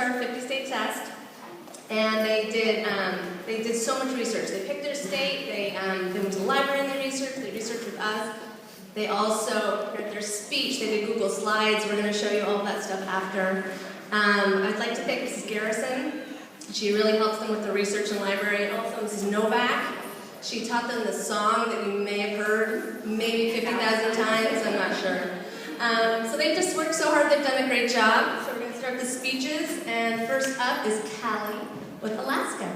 STAR 50-state test, and they did so much research. They picked their state, they went to the library and they researched with us. They also prepared their speech, they did Google Slides. We're going to show you all of that stuff after. I'd like to thank Mrs. Garrison. She really helps them with the research and library, and also Mrs. Novak. She taught them the song that you may have heard maybe 50,000 times, I'm not sure. So they've just worked so hard, they've done a great job. So we're going to start the speeches, and first up is Callie with Alaska.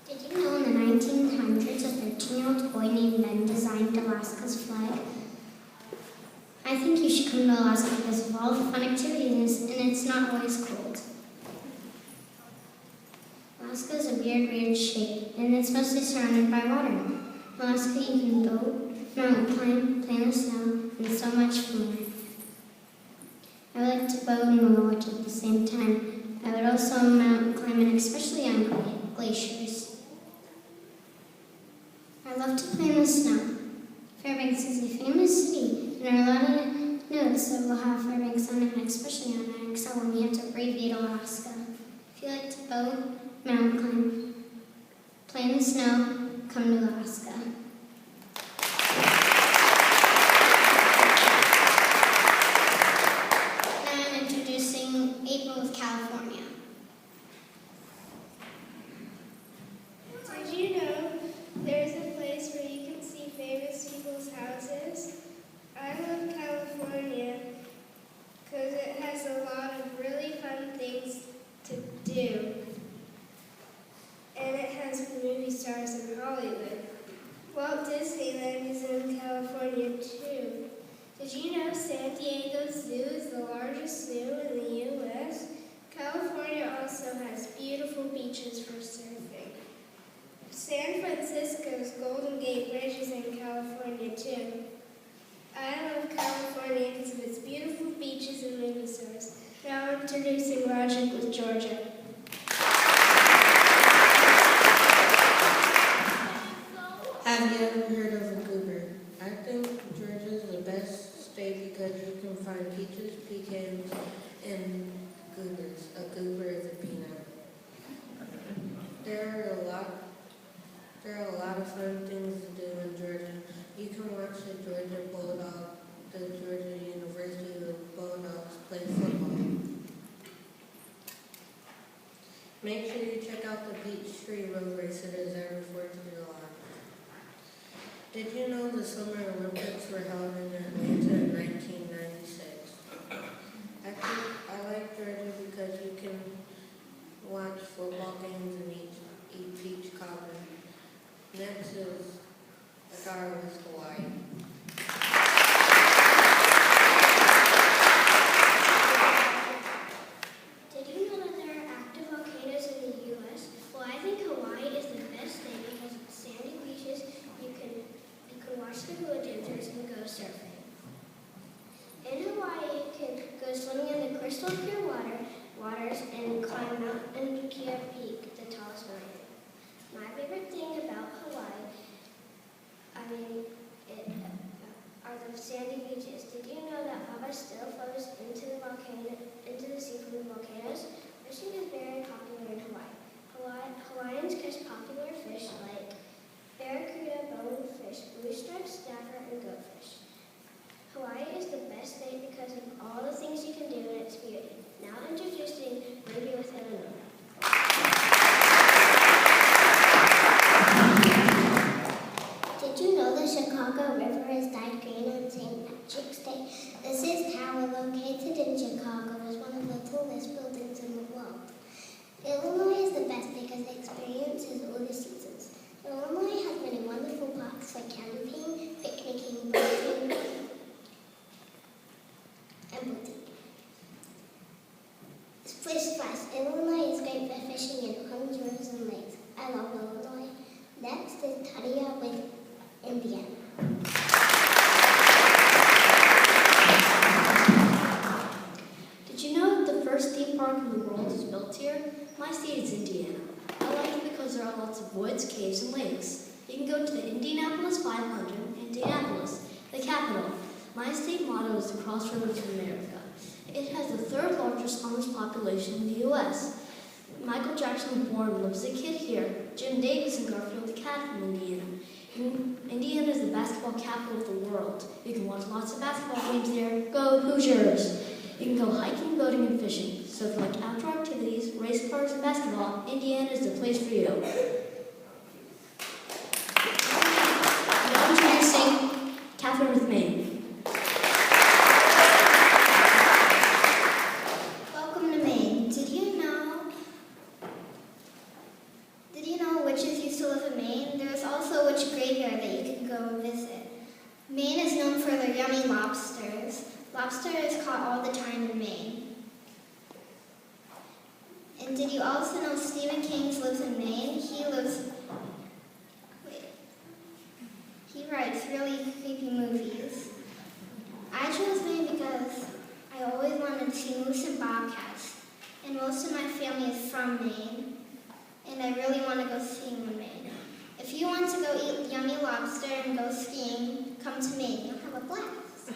Did you know in the 1900s a 13-year-old boy named Ben designed Alaska's flag? I think you should come to Alaska because of all the fun activities, and it's not always cold. Alaska is a weird shape, and it's mostly surrounded by water. In Alaska you can boat, mountain climb, play in the snow, and so much more. I would like to boat and watch at the same time. I would also mountain climb, and especially on glaciers. I love to play in the snow. Fairbanks is a famous city, and there are a lot of notes that will have Fairbanks on it, especially on an Excel when we have to abbreviate Alaska. If you like to boat, mountain climb, play in the snow, come to Alaska. Now I'm introducing April of California. Did you know there's a place where you can see famous people's houses? I love California because it has a lot of really fun things to do. And it has movie stars in Hollywood. Walt Disneyland is in California too. Did you know San Diego Zoo is the largest zoo in the U.S.? California also has beautiful beaches for surfing. San Francisco's Golden Gate Bridge is in California too. I love California because of its beautiful beaches and movie stars. Now introducing Logic with Georgia. Have you ever heard of a goober? I think Georgia's the best state because you can find peaches, pecans, and goobers. A goober is a peanut. There are a lot of fun things to do in Georgia. You can watch the Georgia University of Bulldogs play football. Make sure you check out the Peachtree Road Race. It is every 4th of July. Did you know the Summer Olympics were held in Atlanta in 1996? I like Georgia because you can watch football games and eat peach cobbler. Next is Darwin's Hawaii. Did you know that there are active volcanoes in the U.S.? Well, I think Hawaii is the best thing because of the sandy beaches. You can watch the hula dancers and go surfing. In Hawaii, you can go swimming in the crystal clear waters and climb Mount Nukia Peak, the tallest mountain. My favorite thing about Hawaii, are the sandy beaches. Did you know that lava still flows into the sea from the volcanoes? Fishing is very popular in Hawaii. Hawaiians catch popular fish like barracuda, bonefish, blue striped snapper, and goatfish. Hawaii is the best state because of all the things you can do in its beauty. Now introducing Ruby with Illinois. Did you know the Chicago River is dyed green on St. Patrick's Day? This is tower located in Chicago is one of the tallest buildings in the world. Illinois is the best because it experiences all the seasons. Illinois has many wonderful parks for camping, picnicking, boating, and boating. Fish Fest. Illinois is great for fishing in ponds, rivers, and lakes. I love Illinois. Next is Tadia with Indiana. Did you know the first theme park in the world is built here? My state is Indiana. I like it because there are lots of woods, caves, and lakes. You can go to the Indianapolis 500, Indianapolis, the capital, My state motto is the Crossroads of America. It has the third largest homeless population in the U.S. Michael Jackson was born and lives as a kid here. Jim Davis and Garfield the cat from Indiana. Indiana is the basketball capital of the world. You can watch lots of basketball games there. Go Hoosiers! You can go hiking, boating, and fishing. So if you like outdoor activities, race cars, and basketball, Indiana is the place for you. Now introducing Catherine with Maine. Welcome to Maine. Did you know witches used to live in Maine? There's also a witch graveyard that you can go visit. Maine is known for their yummy lobsters. Lobster is caught all the time in Maine. And did you also know Stephen King lives in Maine? He writes really creepy movies. I chose Maine because I always wanted to see moose and bobcats. And most of my family is from Maine. And I really want to go skiing in Maine. If you want to go eat yummy lobster and go skiing, come to Maine. You'll have a blast.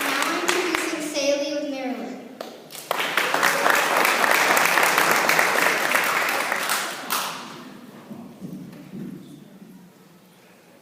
Now I'm introducing Saley with Maryland.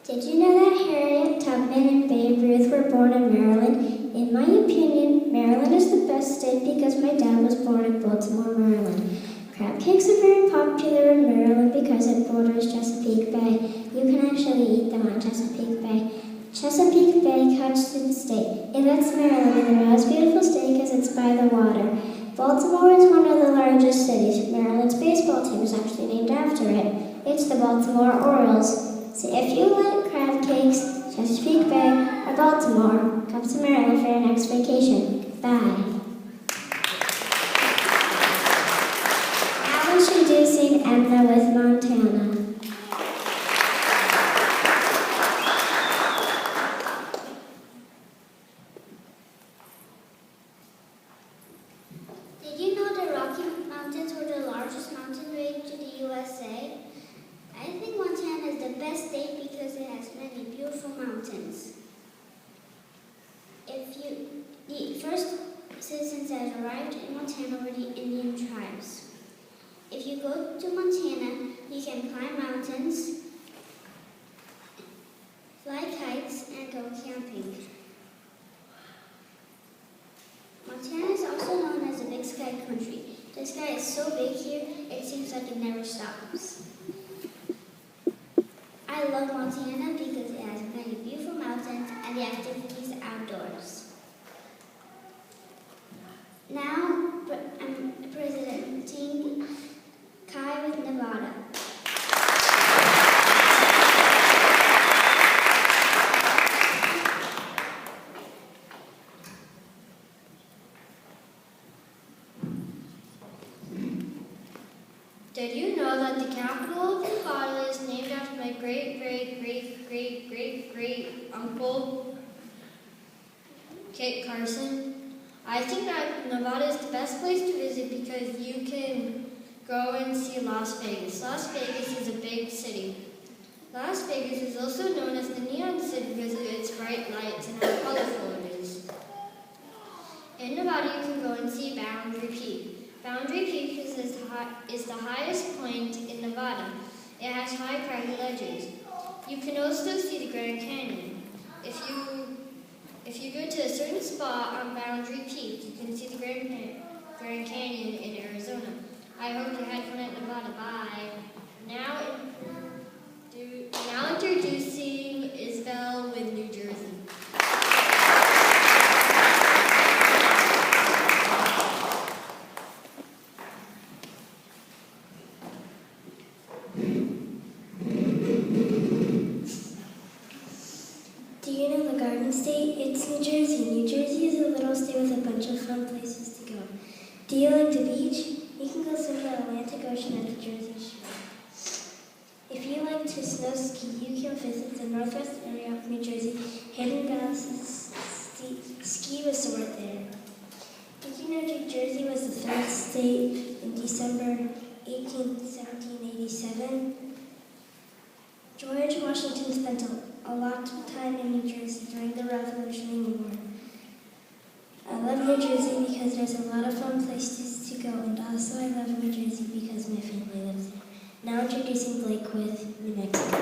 Did you know that Harriet Tubman and Babe Ruth were born in Maryland? In my opinion, Maryland is the best state because my dad was born in Baltimore, Maryland. Crab cakes are very popular in Maryland because it borders Chesapeake Bay. You can actually eat them on Chesapeake Bay. Chesapeake Bay cuts through the state. It lets Maryland in the most beautiful state because it's by the water. Baltimore is one of the largest cities. Maryland's baseball team is actually named after it. It's the Baltimore Orioles. So if you like crab cakes, Chesapeake Bay, or Baltimore, come to Maryland for your next vacation. Bye. Now introducing Edna with Montana. Did you know the Rocky Mountains were the largest mountain range in the USA? I think Montana is the best state because it has many beautiful mountains. The first citizens that arrived in Montana were the Indian tribes. If you go to Montana, you can climb mountains, fly kites, and go camping. Montana is also known as the Big Sky Country. The sky is so big here, it seems like it never stops. I love Montana because it has many beautiful mountains and the activities outdoors. Now, I'm presenting Kai with Nevada. Did you know that the capital of Nevada is named after my great uncle, Kit Carson? I think that Nevada is the best place to visit because you can go and see Las Vegas. Las Vegas is a big city. Las Vegas is also known as the Neon City because of its bright lights and how colorful it is. In Nevada, you can go and see Boundary Peak. Boundary Peak is the highest point in Nevada. It has high craggy ledges. You can also see the Grand Canyon. If you go to a certain spot on Boundary Peak, you can see the Grand Canyon in Arizona. I hope you had fun at Nevada. Bye. Now introducing Isabel with New Jersey. Do you know the Garden State? It's New Jersey. New Jersey is a little state with a bunch of fun places to go. Do you like the beach? You can go swim in the Atlantic Ocean at the Jersey Shore. If you like to snow ski, you can visit the northwest area of New Jersey, Hidden Valley Ski Resort there. Did you know New Jersey was the third state in December 1787? George Washington spent a lot of time in New Jersey during the Revolutionary War. I love New Jersey because there's a lot of fun places to go, and also I love New Jersey because my family lives there. Now introducing Blake with New Mexico.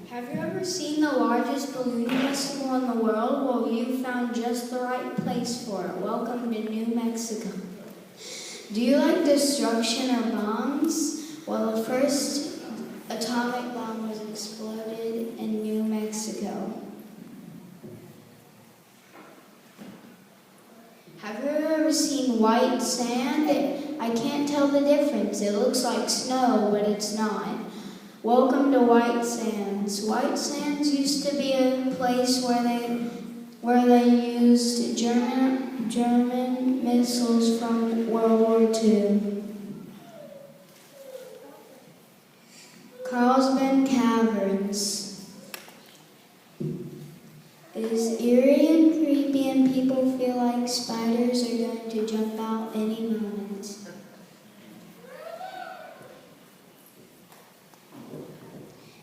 Have you ever seen the largest balloon festival in the world? Well, you found just the right place for it. Welcome to New Mexico. Do you like destruction or bombs? Well, the first atomic bomb was exploded in New Mexico. Have you ever seen white sand? I can't tell the difference. It looks like snow, but it's not. Welcome to White Sands. White Sands used to be a place where they used German missiles from World War II. Carlsbad Caverns is eerie and creepy, and people feel like spiders are going to jump out any moment.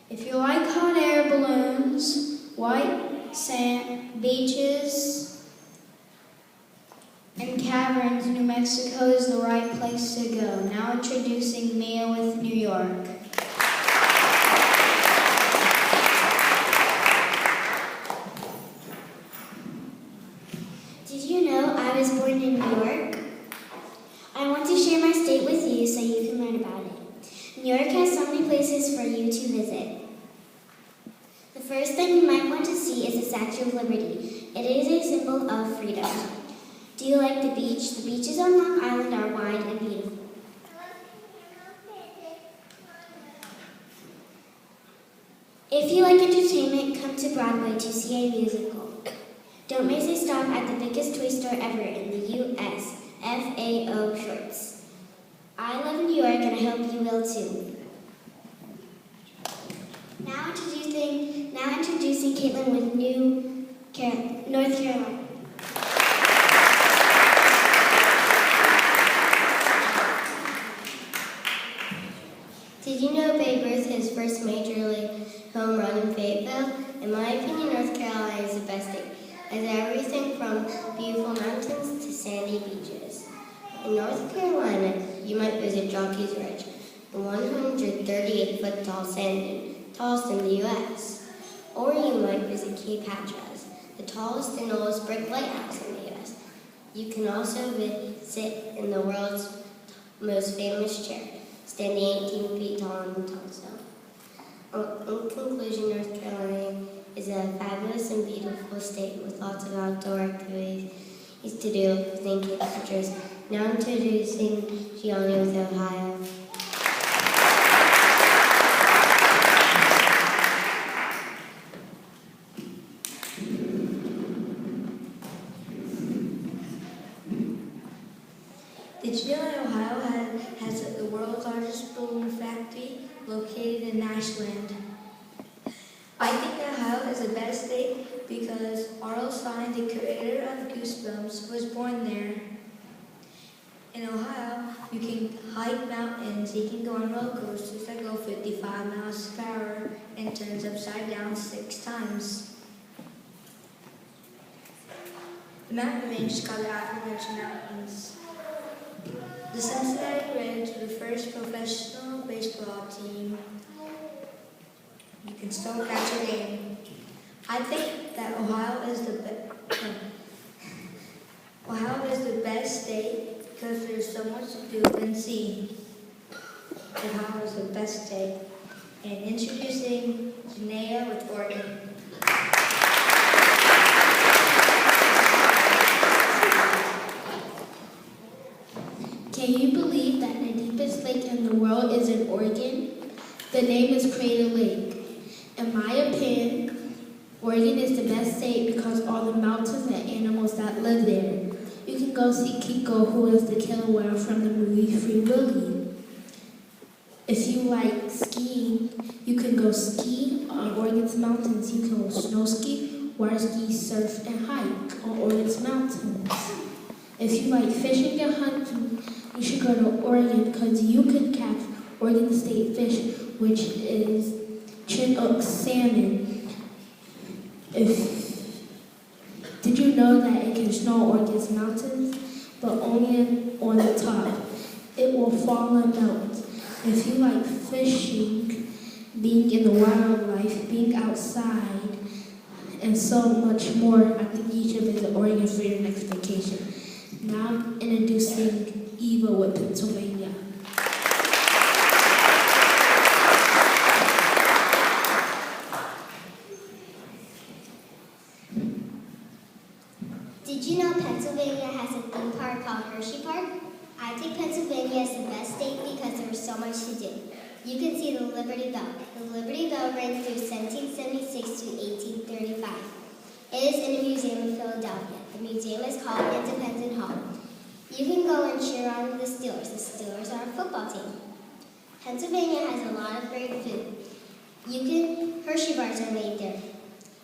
If you like hot air balloons, white sand, beaches, and caverns, New Mexico is the right place to go. Now introducing Mia with New York. Did you know I was born in New York? I want to share my state with you so you can learn about it. New York has so many places for you to visit. The first thing you might want to see is the Statue of Liberty. It is a symbol of freedom. Do you like the beach? The beaches on Long Island are wide and beautiful. If you like entertainment, come to Broadway to see a musical. Don't miss a stop at the biggest toy store ever in the U.S., FAO Schwarz. I love New York and I hope you will too. Now introducing Caitlin with North Carolina. Did you know Babe Ruth his first major league home run in Fayetteville? In my opinion, North Carolina is the best state, as everything from beautiful mountains to sandy beaches. In North Carolina, you might visit Jockey's Ridge, a 138-foot tall sand dune, tallest in the U.S. Or you might visit Cape Hatteras, the tallest and oldest brick lighthouse in the U.S. You can also sit in the world's most famous chair, standing 18 feet tall in Tulsa. In conclusion, North Carolina is a fabulous and beautiful state with lots of outdoor activities to do within Cape Hatteras. Now introducing Gianni with Ohio. Did you know that Ohio has the world's largest balloon factory located in Ashland? I think that Ohio is the best state because R.L. Stine, the creator of Goosebumps, was born there. In Ohio, you can hike mountains, you can go on roller coasters that go 55 miles per hour and turns upside down 6 times. The mountain range is called the Appalachian Mountains. The Cincinnati Reds were the first professional baseball team. You can still catch a game. I think that Ohio is the best state because there's so much to do and see. Ohio is the best state. And introducing Janaea with Oregon. Can you believe that the deepest lake in the world is in Oregon? The name is Crater Lake. In my opinion, Oregon is the best state because all the mountains and animals that live there. You can go see Kiko, who is the killer whale from the movie Free Willy. If you like skiing, you can go ski on Oregon's mountains. You can go snow ski, water ski, surf, and hike on Oregon's mountains. If you like fishing and hunting, you should go to Oregon because you can catch Oregon State fish, which is Chinook salmon. Did you know that it can snow on Oregon's mountains, but only on the top? It will fall and melt. If you like fishing, being in the wildlife, being outside, and so much more, I think you should visit Oregon for your next vacation. Now I'm introducing Eva with Pennsylvania. Did you know Pennsylvania has a theme park called Hershey Park? I think Pennsylvania is the best state because there is so much to do. You can see the Liberty Bell. The Liberty Bell ran through 1776 to 1835. It is in a museum in Philadelphia. The museum is called Independence Hall. You can go and cheer on the Steelers. The Steelers are a football team. Pennsylvania has a lot of great food. Hershey bars are made there.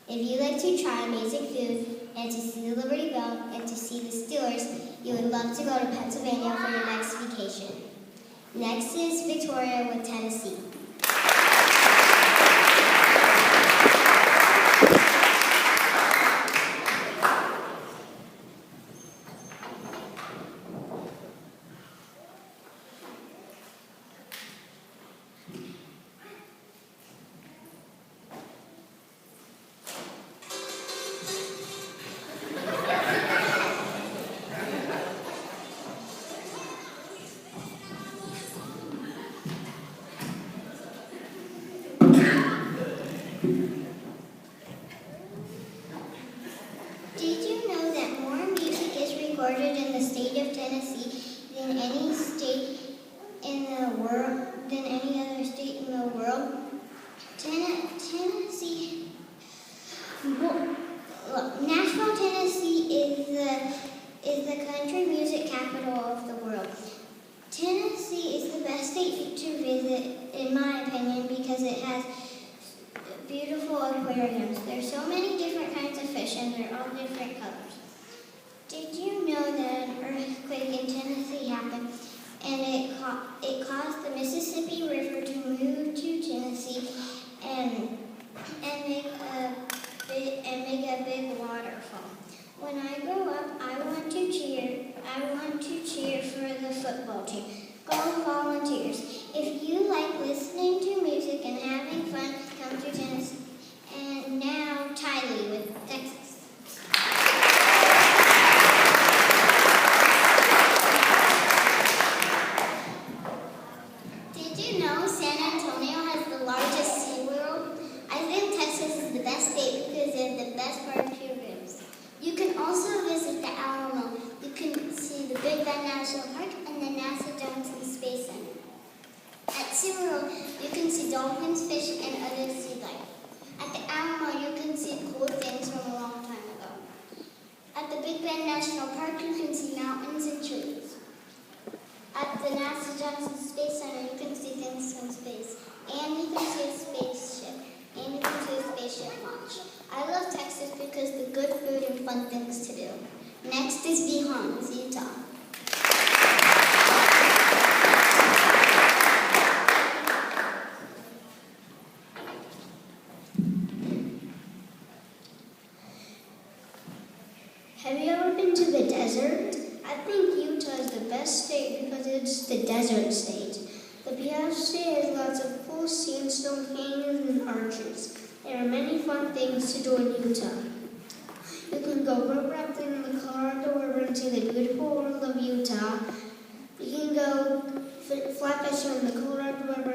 If you like to try amazing food and to see the Liberty Bell and to see the Steelers, you would love to go to Pennsylvania for your next vacation. Next is Victoria with Tennessee. Did you know that more music is recorded in the state of Tennessee than any state in the world, than any other state in the world? Tennessee, Nashville, Tennessee is the country music capital of the world. Tennessee is the best state to visit, in my opinion, because it has beautiful aquariums. There's so many different kinds of fish and they're all different colors. Did you know that an earthquake in Tennessee happened and it caused the Mississippi River to move to Tennessee and make a big waterfall? When I grow up, I want to cheer for the football team. Go Volunteers. If you like listening to music and having fun, come to Tennessee. And now, Tylee with Texas. Did you know San Antonio has the largest SeaWorld? I think Texas is the best state because they have the best barbecue ribs. You can also visit the Alamo. You can see the Big Bend National Park and the NASA Johnson Space Center. At SeaWorld, you can see dolphins, fish, and other sea life. At the Alamo, you can see cool things from a long time ago. At the Big Bend National Park, you can see mountains and trees. At the NASA Johnson Space Center, you can see things from space. And you can see a spaceship. And you can see a spaceship launch. I love Texas because the good food and fun things to do. Next is Behance, Utah. Have you ever been to the desert? I think Utah is the best state because it's the desert state. The Behance State has lots of cool sandstone canyons and arches. There are many fun things to do in Utah. You can go rope rafting in the Colorado River and see the beautiful world of Utah. You can go fly fishing in the Colorado River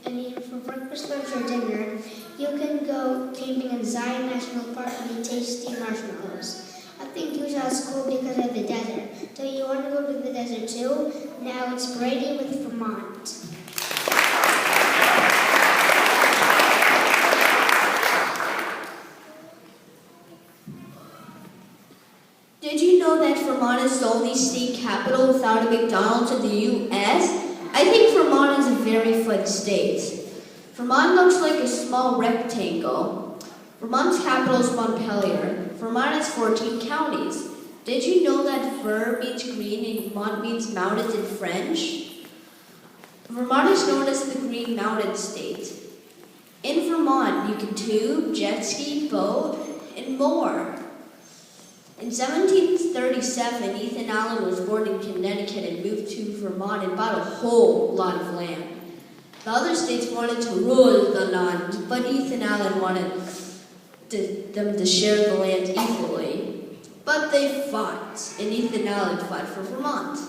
and eat for breakfast, lunch, or dinner. You can go camping in Zion National Park and eat tasty marshmallows. I think Utah is cool because of the desert. Do you want to go to the desert too? Now it's Brady with Vermont. Did you know that Vermont is the only state capital without a McDonald's in the U.S.? I think Vermont is a very fun state. Vermont looks like a small rectangle. Vermont's capital is Montpelier. Vermont has 14 counties. Did you know that Ver means green and Mont means mountains in French? Vermont is known as the Green Mountain State. In Vermont, you can tube, jet ski, boat, and more. In 1737, Ethan Allen was born in Connecticut and moved to Vermont and bought a whole lot of land. The other states wanted to rule the land, but Ethan Allen wanted them to share the land equally. But they fought, and Ethan Allen fought for Vermont.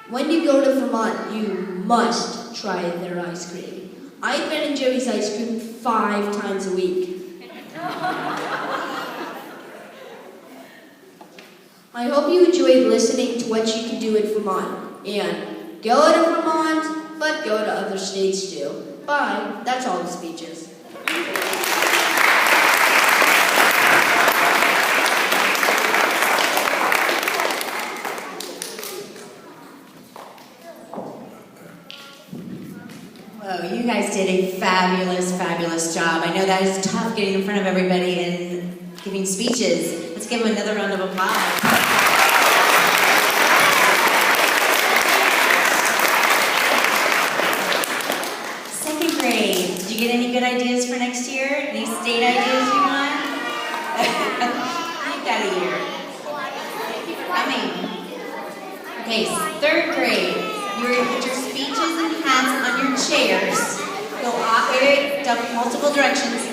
When you go to Vermont, you must try their ice cream. I eat Ben & Jerry's ice cream 5 times a week. I hope you enjoyed listening to what you can do in Vermont. And go to Vermont, but go to other states too. Bye. That's all the speeches. Whoa, you guys did a fabulous, fabulous job. I know that is tough getting in front of everybody and giving speeches. Let's give them another round of applause. Second grade, did you get any good ideas for next year? Any state ideas you want? You've got a year. Coming. Okay, third grade. You're going to put your speeches and hats on your chairs. Go off, multiple directions.